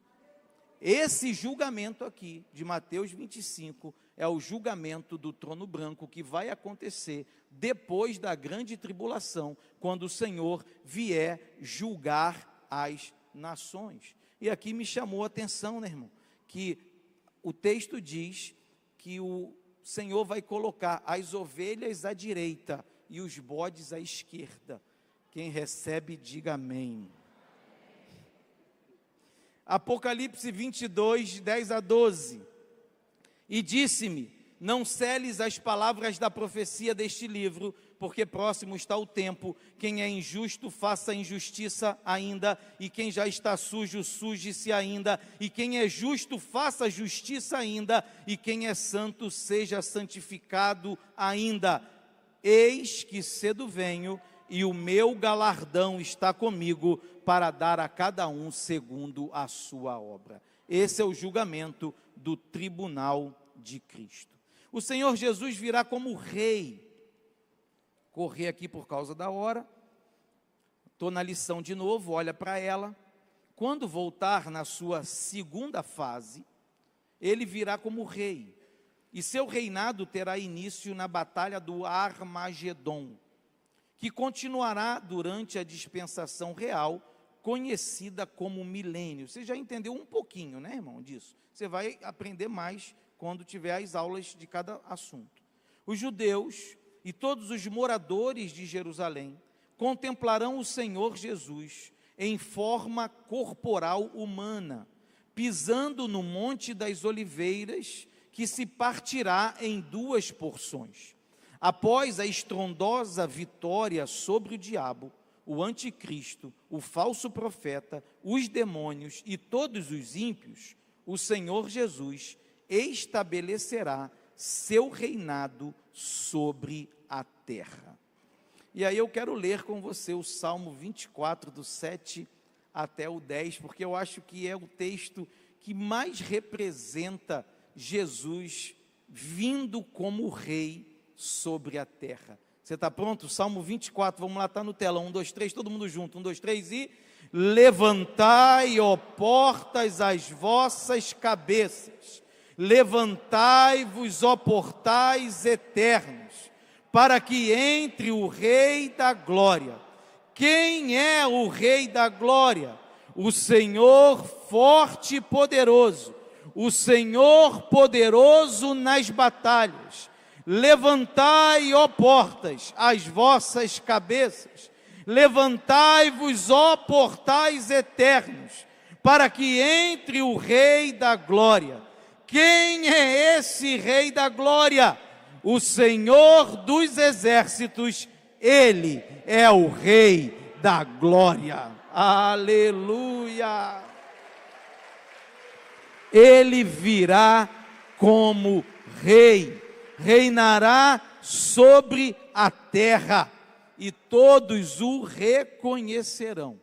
Esse julgamento aqui, de Mateus 25, é o julgamento do trono branco que vai acontecer depois da grande tribulação, quando o Senhor vier julgar as nações. E aqui me chamou a atenção, né, irmão, que o texto diz que o Senhor vai colocar as ovelhas à direita e os bodes à esquerda. Quem recebe, diga amém. Apocalipse 22, 10 a 12. E disse-me: não seles as palavras da profecia deste livro, porque próximo está o tempo. Quem é injusto, faça injustiça ainda, e quem já está sujo, suje-se ainda, e quem é justo, faça justiça ainda, e quem é santo, seja santificado ainda. Eis que cedo venho, e o meu galardão está comigo, para dar a cada um segundo a sua obra. Esse é o julgamento do tribunal de Cristo. O Senhor Jesus virá como rei. Correr aqui por causa da hora. Estou na lição de novo, olha para ela. Quando voltar na sua segunda fase, ele virá como rei. E seu reinado terá início na batalha do Armagedon, que continuará durante a dispensação real, conhecida como milênio. Você já entendeu um pouquinho, né, irmão, disso? Você vai aprender mais quando tiver as aulas de cada assunto. Os judeus e todos os moradores de Jerusalém contemplarão o Senhor Jesus em forma corporal humana, pisando no Monte das Oliveiras, que se partirá em duas porções. Após a estrondosa vitória sobre o diabo, o anticristo, o falso profeta, os demônios e todos os ímpios, o Senhor Jesus estabelecerá seu reinado sobre a terra. E aí eu quero ler com você o Salmo 24, do 7 até o 10, porque eu acho que é o texto que mais representa Jesus vindo como rei sobre a terra. Você está pronto? Salmo 24, vamos lá, está no telão. 1, 2, 3, todo mundo junto. 1, 2, 3 e... levantai, ó portas, as vossas cabeças. Levantai-vos, ó portais eternos, para que entre o Rei da Glória. Quem é o Rei da Glória? O Senhor forte e poderoso, o Senhor poderoso nas batalhas. Levantai, ó portas, as vossas cabeças. Levantai-vos, ó portais eternos, para que entre o Rei da Glória. Quem é esse Rei da Glória? O Senhor dos exércitos, Ele é o Rei da Glória. Aleluia! Ele virá como Rei, reinará sobre a terra, e todos o reconhecerão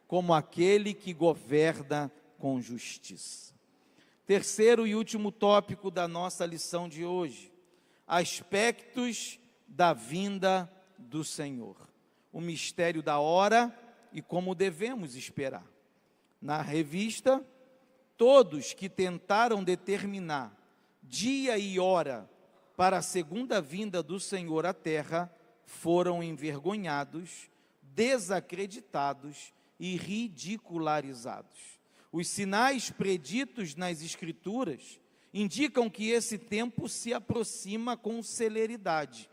como aquele que governa com justiça. Terceiro e último tópico da nossa lição de hoje: aspectos da vinda do Senhor. O mistério da hora e como devemos esperar. Na revista, todos que tentaram determinar dia e hora para a segunda vinda do Senhor à terra foram envergonhados, desacreditados e ridicularizados. Os sinais preditos nas Escrituras indicam que esse tempo se aproxima com celeridade.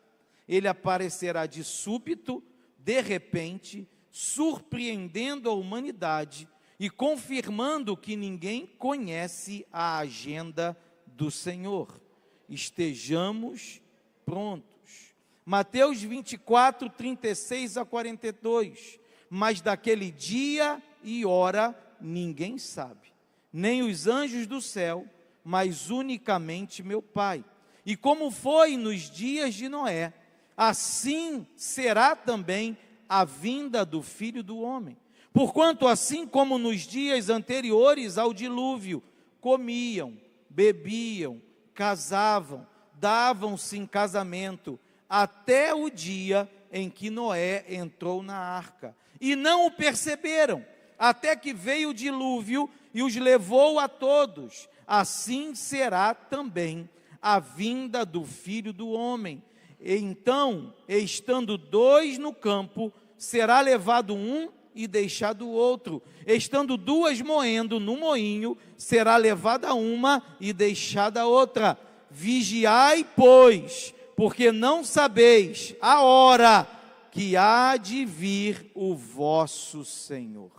Ele aparecerá de súbito, de repente, surpreendendo a humanidade e confirmando que ninguém conhece a agenda do Senhor. Estejamos prontos. Mateus 24, 36 a 42. Mas daquele dia e hora ninguém sabe, nem os anjos do céu, mas unicamente meu Pai. E como foi nos dias de Noé, assim será também a vinda do Filho do Homem. Porquanto assim como nos dias anteriores ao dilúvio, comiam, bebiam, casavam, davam-se em casamento, até o dia em que Noé entrou na arca. E não o perceberam, até que veio o dilúvio e os levou a todos. Assim será também a vinda do Filho do Homem. E então, estando dois no campo, será levado um e deixado o outro. Estando duas moendo no moinho, será levada uma e deixada a outra. Vigiai, pois, porque não sabeis a hora que há de vir o vosso Senhor.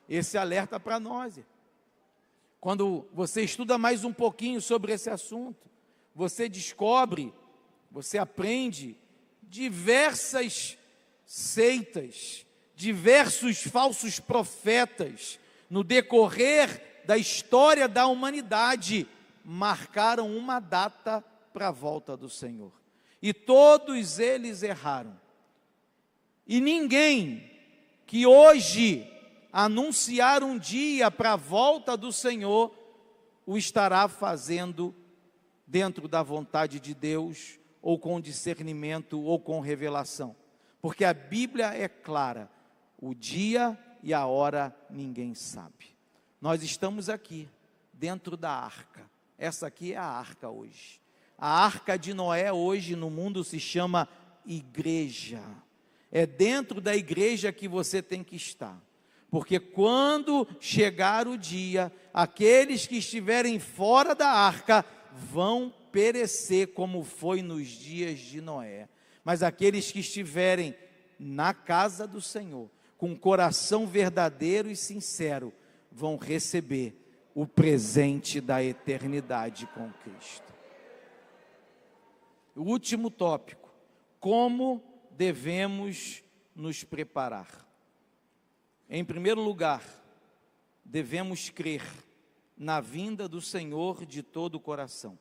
Esse alerta para nós. Quando você estuda mais um pouquinho sobre esse assunto, você descobre, você aprende diversas seitas, diversos falsos profetas, no decorrer da história da humanidade, marcaram uma data para a volta do Senhor. E todos eles erraram. E ninguém que hoje anunciar um dia para a volta do Senhor, o estará fazendo dentro da vontade de Deus, ou com discernimento, ou com revelação. Porque a Bíblia é clara, o dia e a hora ninguém sabe. Nós estamos aqui, dentro da arca. Essa aqui é a arca hoje. A arca de Noé hoje no mundo se chama igreja. É dentro da igreja que você tem que estar. Porque quando chegar o dia, aqueles que estiverem fora da arca vão perecer como foi nos dias de Noé. Mas aqueles que estiverem na casa do Senhor, com coração verdadeiro e sincero, vão receber o presente da eternidade com Cristo. O último tópico: como devemos nos preparar? Em primeiro lugar, devemos crer na vinda do Senhor de todo o coração.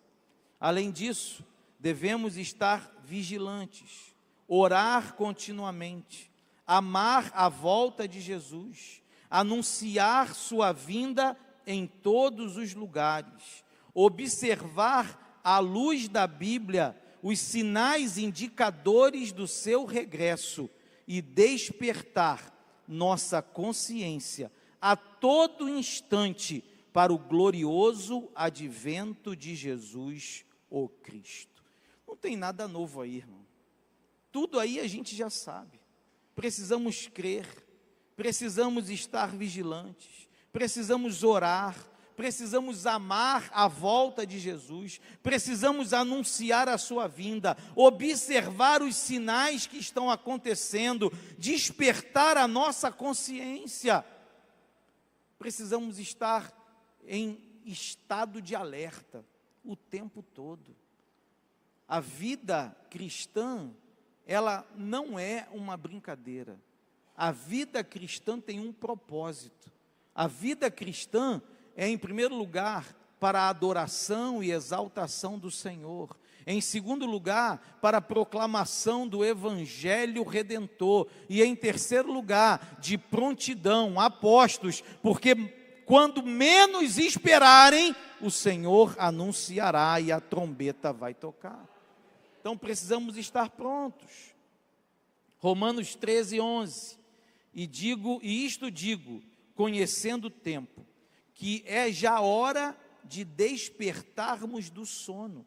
Além disso, devemos estar vigilantes, orar continuamente, amar a volta de Jesus, anunciar sua vinda em todos os lugares, observar à luz da Bíblia os sinais indicadores do seu regresso e despertar nossa consciência a todo instante para o glorioso advento de Jesus, o Cristo. Não tem nada novo aí, irmão. Tudo aí a gente já sabe. Precisamos crer, precisamos estar vigilantes, precisamos orar, precisamos amar a volta de Jesus, precisamos anunciar a sua vinda, observar os sinais que estão acontecendo, despertar a nossa consciência. Precisamos estar em estado de alerta o tempo todo. A vida cristã, ela não é uma brincadeira. A vida cristã tem um propósito. A vida cristã é, em primeiro lugar, para a adoração e exaltação do Senhor. Em segundo lugar, para a proclamação do Evangelho Redentor. E em terceiro lugar, de prontidão, apostos, porque quando menos esperarem, o Senhor anunciará e a trombeta vai tocar. Então precisamos estar prontos. Romanos 13, 11. E isto digo, conhecendo o tempo, que é já hora de despertarmos do sono,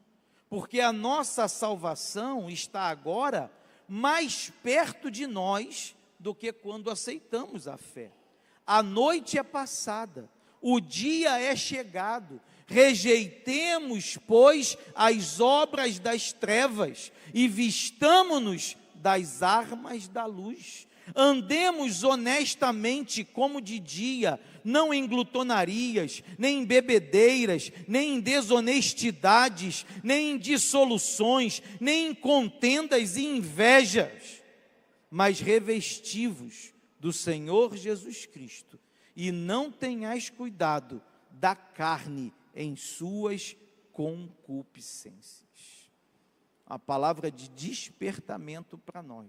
porque a nossa salvação está agora mais perto de nós do que quando aceitamos a fé. A noite é passada, o dia é chegado, Rejeitemos, pois, as obras das trevas e vistamo-nos das armas da luz. Andemos honestamente como de dia, não em glutonarias, nem em bebedeiras, nem em desonestidades, nem em dissoluções, nem em contendas e invejas, mas revesti-vos do Senhor Jesus Cristo, e não tenhais cuidado da carne em suas concupiscências. A palavra de despertamento para nós,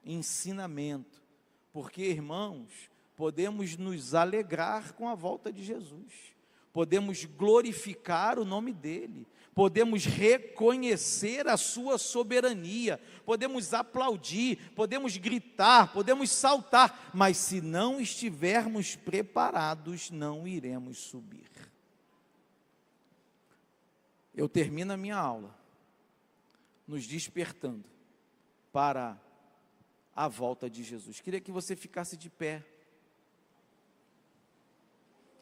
ensinamento, porque, irmãos, podemos nos alegrar com a volta de Jesus, podemos glorificar o nome dEle, podemos reconhecer a sua soberania, podemos aplaudir, podemos gritar, podemos saltar, mas se não estivermos preparados, não iremos subir. Eu termino a minha aula nos despertando para a volta de Jesus. Queria que você ficasse de pé.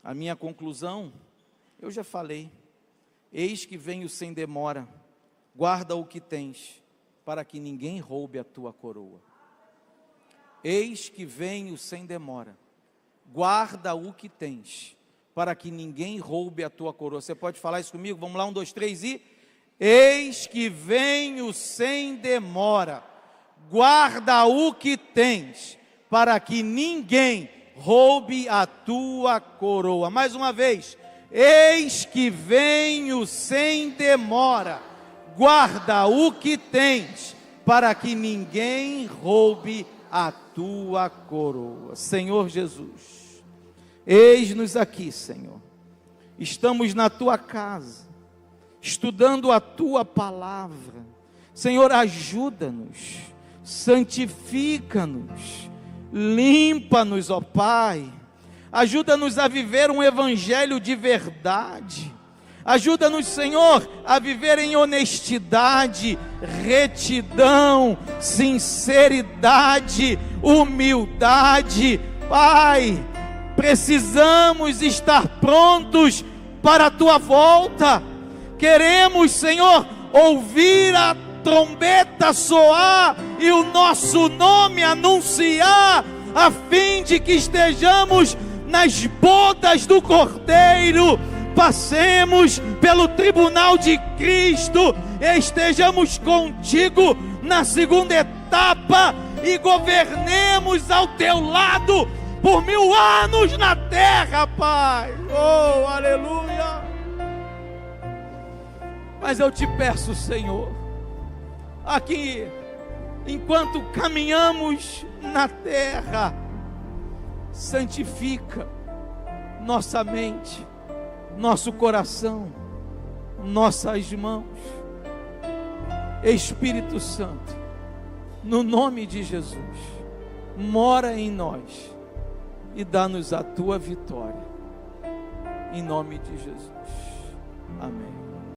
A minha conclusão, eu já falei. Eis que venho sem demora, guarda o que tens, para que ninguém roube a tua coroa. Eis que venho sem demora, guarda o que tens, para que ninguém roube a tua coroa. Você pode falar isso comigo? Vamos lá, 1, 2, 3 e... Eis que venho sem demora, guarda o que tens, para que ninguém roube a tua coroa. Mais uma vez, eis que venho sem demora, guarda o que tens, para que ninguém roube a tua coroa. Senhor Jesus, eis-nos aqui, Senhor, estamos na tua casa, estudando a tua palavra. Senhor, ajuda-nos, santifica-nos, limpa-nos, ó Pai, ajuda-nos a viver um evangelho de verdade, ajuda-nos, Senhor, a viver em honestidade, retidão, sinceridade, humildade. Pai, precisamos estar prontos para a tua volta. Queremos, Senhor, ouvir a trombeta soar e o nosso nome anunciar, a fim de que estejamos nas bodas do Cordeiro, passemos pelo tribunal de Cristo, estejamos contigo na segunda etapa e governemos ao teu lado por 1000 anos na terra, Pai. Oh, aleluia! Mas eu te peço, Senhor, aqui, enquanto caminhamos na terra, santifica nossa mente, nosso coração, nossas mãos. Espírito Santo, no nome de Jesus, mora em nós e dá-nos a tua vitória, em nome de Jesus. Amém.